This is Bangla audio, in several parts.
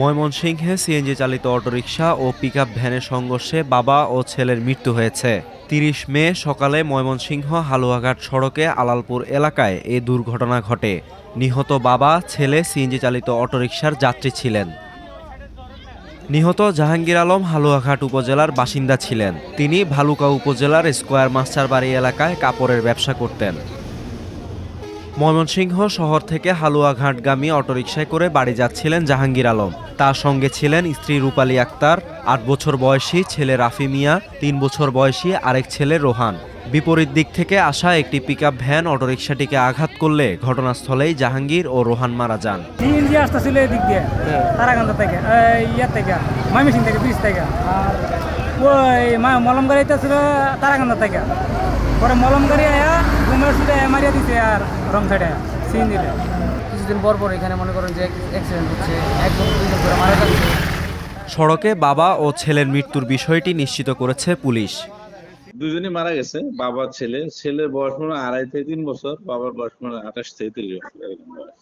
ময়মনসিংহে সিএনজি চালিত অটোরিকশা ও পিকআপ ভ্যানের সংঘর্ষে বাবা ও ছেলের মৃত্যু হয়েছে। ৩০ মে সকালে ময়মনসিংহ হালুয়াঘাট সড়কে আলালপুর এলাকায় এ দুর্ঘটনা ঘটে। নিহত বাবা ছেলে সিএনজি চালিত অটোরিকশার যাত্রী ছিলেন। নিহত জাহাঙ্গীর আলম হালুয়াঘাট উপজেলার বাসিন্দা ছিলেন। তিনি ভালুকা উপজেলার স্কয়ার মাস্টারবাড়ি এলাকায় কাপড়ের ব্যবসা করতেন। ময়মনসিংহ শহর থেকে হালুয়াঘাটগামী অটোরিকশায় করে বাড়ি যাচ্ছিলেন জাহাঙ্গীর আলম। তার সঙ্গে ছিলেন স্ত্রী রূপালী আক্তার, ৮ বছর বয়সী ছেলে রাফি মিয়া, ৩ বছর বয়সী আরেক ছেলে রোহান। বিপরীত দিক থেকে আসা একটি পিকআপ ভ্যান অটোরিকশাটিকে আঘাত করলে ঘটনাস্থলেই জাহাঙ্গীর ও রোহান মারা যান। সিএনজি আসতেছিল এদিক দিয়ে তারাকান্দা থেকে ইয়ার থেকে ময়মনসিংহ থেকে ব্রিজ থেকে, আর ওই মলম গাড়ি ছিল তারাকান্দা থেকে। পরে মলম গাড়ি আয়া ঘুমের সুদে মারিয়া দিছে আর রং সাইডে সিএনজিতে। কিছুদিন পর পর এখানে মনে করেন যে অ্যাক্সিডেন্ট হচ্ছে, একদম দুইজন করে মারা যাচ্ছে। সড়কে বাবা ও ছেলের মৃত্যুর বিষয়টি নিশ্চিত করেছে পুলিশ। দুজনই মারা গেছে, বাবা ছেলে। ছেলের বয়স মনে হয় 2.5 থেকে 3 বছর, বাবার বয়স মনে হয় 28 থেকে 30 বছর এরকম বয়স।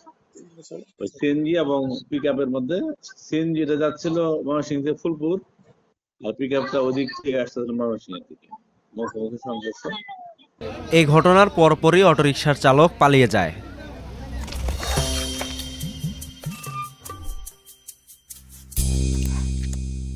ওই সিএনজি এবং পিকআপের মধ্যে সিএনজিটা যাচ্ছিল ময়মনসিংহ থেকে ফুলপুর, আর পিকআপটা ওদিক থেকে আসতেছিল ময়মনসিংহ থেকে। মুখোমুখি সংঘর্ষ। এই ঘটনার পরপরই অটোরিকশার চালক পালিয়ে যায়।